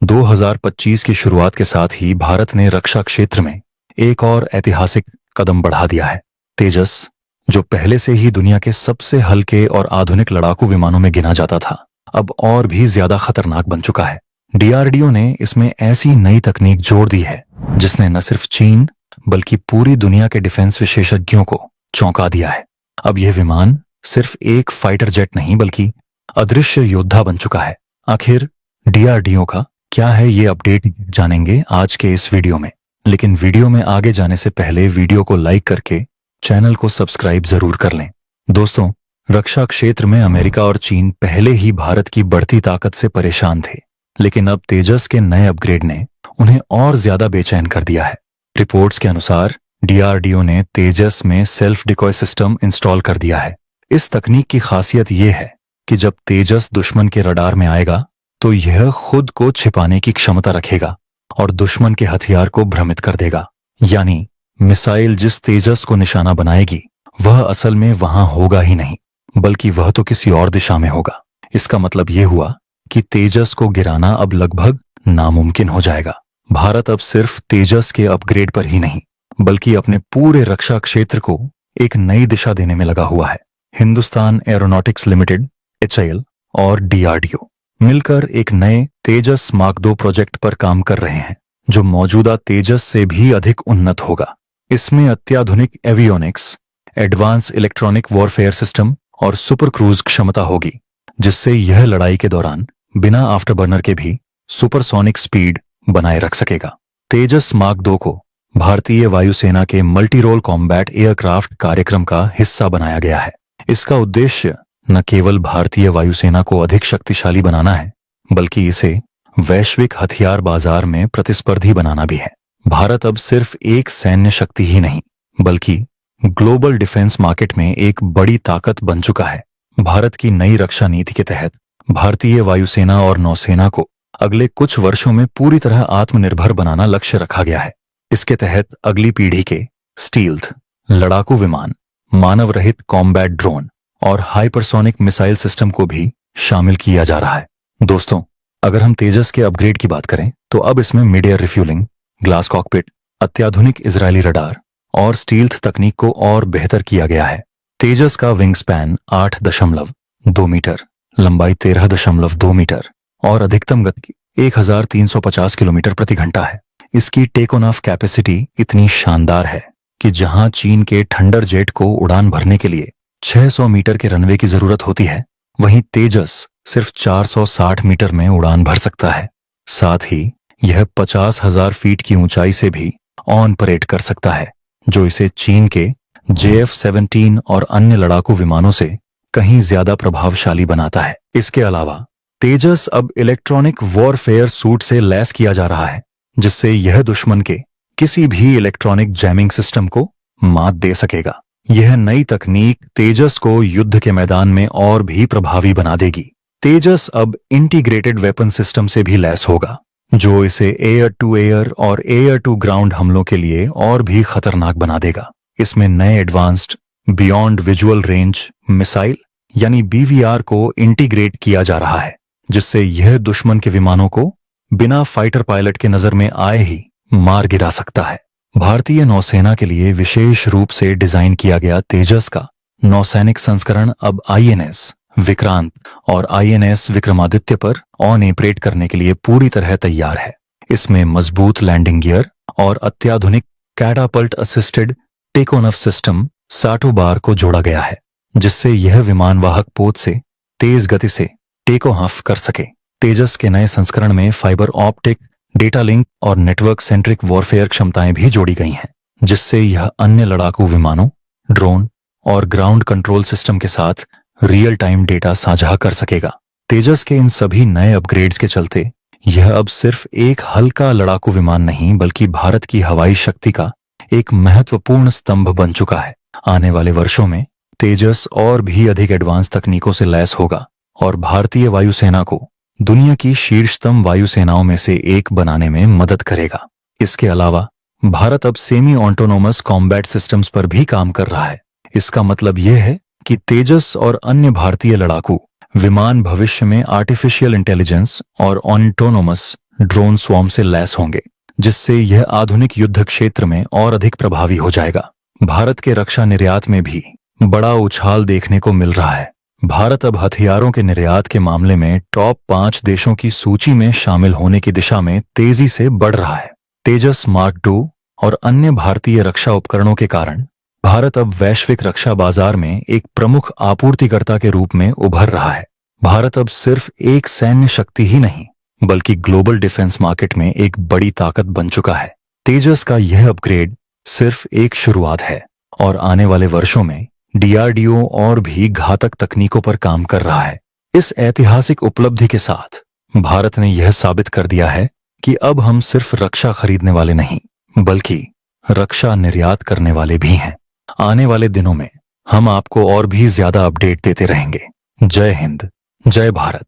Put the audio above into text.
2025 की शुरुआत के साथ ही भारत ने रक्षा क्षेत्र में एक और ऐतिहासिक कदम बढ़ा दिया है। तेजस, जो पहले से ही दुनिया के सबसे हल्के और आधुनिक लड़ाकू विमानों में गिना जाता था, अब और भी ज्यादा खतरनाक बन चुका है। डीआरडीओ ने इसमें ऐसी नई तकनीक जोड़ दी है जिसने न सिर्फ चीन बल्कि पूरी दुनिया के डिफेंस विशेषज्ञों को चौंका दिया है। अब यह विमान सिर्फ एक फाइटर जेट नहीं बल्कि अदृश्य योद्धा बन चुका है। आखिर डीआरडीओ का क्या है ये अपडेट जानेंगे आज के इस वीडियो में। लेकिन वीडियो में आगे जाने से पहले वीडियो को लाइक करके चैनल को सब्सक्राइब जरूर कर लें। दोस्तों, रक्षा क्षेत्र में अमेरिका और चीन पहले ही भारत की बढ़ती ताकत से परेशान थे, लेकिन अब तेजस के नए अपग्रेड ने उन्हें और ज्यादा बेचैन कर दिया है। रिपोर्ट्स के अनुसार डीआरडीओ ने तेजस में सेल्फ डिकॉय सिस्टम इंस्टॉल कर दिया है। इस तकनीक की खासियत यह है कि जब तेजस दुश्मन के रडार में आएगा तो यह खुद को छिपाने की क्षमता रखेगा और दुश्मन के हथियार को भ्रमित कर देगा। यानी मिसाइल जिस तेजस को निशाना बनाएगी वह असल में वहां होगा ही नहीं, बल्कि वह तो किसी और दिशा में होगा। इसका मतलब यह हुआ कि तेजस को गिराना अब लगभग नामुमकिन हो जाएगा। भारत अब सिर्फ तेजस के अपग्रेड पर ही नहीं बल्कि अपने पूरे रक्षा क्षेत्र को एक नई दिशा देने में लगा हुआ है। हिंदुस्तान एरोनॉटिक्स लिमिटेड HAL और डीआरडीओ मिलकर एक नए तेजस मार्क 2 प्रोजेक्ट पर काम कर रहे हैं, जो मौजूदा तेजस से भी अधिक उन्नत होगा। इसमें अत्याधुनिक avionics, advance electronic warfare system और सुपर क्रूज क्षमता होगी, जिससे यह लड़ाई के दौरान बिना आफ्टरबर्नर के भी सुपरसोनिक स्पीड बनाए रख सकेगा। तेजस मार्क 2 को भारतीय वायुसेना के मल्टी रोल कॉम्बैट एयरक्राफ्ट कार्यक्रम का हिस्सा बनाया गया है। इसका उद्देश्य न केवल भारतीय वायुसेना को अधिक शक्तिशाली बनाना है, बल्कि इसे वैश्विक हथियार बाजार में प्रतिस्पर्धी बनाना भी है। भारत अब सिर्फ एक सैन्य शक्ति ही नहीं बल्कि ग्लोबल डिफेंस मार्केट में एक बड़ी ताकत बन चुका है। भारत की नई रक्षा नीति के तहत भारतीय वायुसेना और नौसेना को अगले कुछ वर्षों में पूरी तरह आत्मनिर्भर बनाना लक्ष्य रखा गया है। इसके तहत अगली पीढ़ी के स्टील्थ लड़ाकू विमान, मानव रहित कॉम्बैट ड्रोन और हाइपरसोनिक मिसाइल सिस्टम को भी शामिल किया जा रहा है। दोस्तों, अगर हम तेजस के अपग्रेड की बात करें तो अब इसमें mid air refuelling, glass cockpit, अत्याधुनिक इजरायली रडार और स्टील्थ तकनीक को और बेहतर किया गया है। तेजस का विंग स्पैन 8.2 मीटर, लंबाई 13.2 मीटर और अधिकतम गति 1350 किलोमीटर प्रति घंटा है। इसकी टेक ऑन ऑफ कैपेसिटी इतनी शानदार है कि जहां चीन के थंडर जेट को उड़ान भरने के लिए 600 मीटर के रनवे की जरूरत होती है, वहीं तेजस सिर्फ 460 मीटर में उड़ान भर सकता है। साथ ही यह 50,000 फीट की ऊंचाई से भी ऑन परेड कर सकता है, जो इसे चीन के JF-17 और अन्य लड़ाकू विमानों से कहीं ज्यादा प्रभावशाली बनाता है। इसके अलावा तेजस अब इलेक्ट्रॉनिक वॉरफेयर सूट से लैस किया जा रहा है, जिससे यह दुश्मन के किसी भी इलेक्ट्रॉनिक जैमिंग सिस्टम को मात दे सकेगा। यह नई तकनीक तेजस को युद्ध के मैदान में और भी प्रभावी बना देगी। तेजस अब इंटीग्रेटेड वेपन सिस्टम से भी लैस होगा, जो इसे एयर टू एयर और एयर टू ग्राउंड हमलों के लिए और भी खतरनाक बना देगा। इसमें नए advanced beyond visual range missile यानी BVR को इंटीग्रेट किया जा रहा है, जिससे यह दुश्मन के विमानों को बिना फाइटर पायलट के नजर में आए ही मार गिरा सकता है। भारतीय नौसेना के लिए विशेष रूप से डिजाइन किया गया तेजस का नौसैनिक संस्करण अब INS विक्रांत और INS विक्रमादित्य पर ऑन ऑपरेट करने के लिए पूरी तरह तैयार है। इसमें मजबूत लैंडिंग गियर और अत्याधुनिक catapult assisted take on off system STOBAR को जोड़ा गया है, जिससे यह विमान वाहक पोत से तेज गति से टेक ऑफ कर सके। तेजस के नए संस्करण में फाइबर ऑप्टिक, डेटा लिंक और नेटवर्क सेंट्रिक वॉरफेयर क्षमताएं भी जोड़ी गई हैं, जिससे यह अन्य लड़ाकू विमानों, ड्रोन और ग्राउंड कंट्रोल सिस्टम के साथ रियल टाइम डेटा साझा कर सकेगा। तेजस के इन सभी नए अपग्रेड्स के चलते यह अब सिर्फ एक हल्का लड़ाकू विमान नहीं बल्कि भारत की हवाई शक्ति का एक महत्वपूर्ण स्तंभ बन चुका है। आने वाले वर्षों में तेजस और भी अधिक एडवांस तकनीकों से लैस होगा और भारतीय वायुसेना को दुनिया की शीर्षतम वायुसेनाओं में से एक बनाने में मदद करेगा। इसके अलावा भारत अब सेमी ऑटोनोमस कॉम्बैट सिस्टम्स पर भी काम कर रहा है। इसका मतलब यह है कि तेजस और अन्य भारतीय लड़ाकू विमान भविष्य में आर्टिफिशियल इंटेलिजेंस और ऑटोनोमस ड्रोन स्वॉर्म से लैस होंगे, जिससे यह आधुनिक युद्ध क्षेत्र में और अधिक प्रभावी हो जाएगा। भारत के रक्षा निर्यात में भी बड़ा उछाल देखने को मिल रहा है। भारत अब हथियारों के निर्यात के मामले में टॉप 5 देशों की सूची में शामिल होने की दिशा में तेजी से बढ़ रहा है। तेजस मार्क II और अन्य भारतीय रक्षा उपकरणों के कारण भारत अब वैश्विक रक्षा बाजार में एक प्रमुख आपूर्तिकर्ता के रूप में उभर रहा है। भारत अब सिर्फ एक सैन्य शक्ति ही नहीं, बल्कि ग्लोबल डिफेंस मार्केट में एक बड़ी ताकत बन चुका है। तेजस का यह अपग्रेड सिर्फ एक शुरुआत है और आने वाले वर्षों में DRDO और भी घातक तकनीकों पर काम कर रहा है। इस ऐतिहासिक उपलब्धि के साथ भारत ने यह साबित कर दिया है कि अब हम सिर्फ रक्षा खरीदने वाले नहीं, बल्कि रक्षा निर्यात करने वाले भी हैं। आने वाले दिनों में हम आपको और भी ज्यादा अपडेट देते रहेंगे। जय हिंद, जय भारत।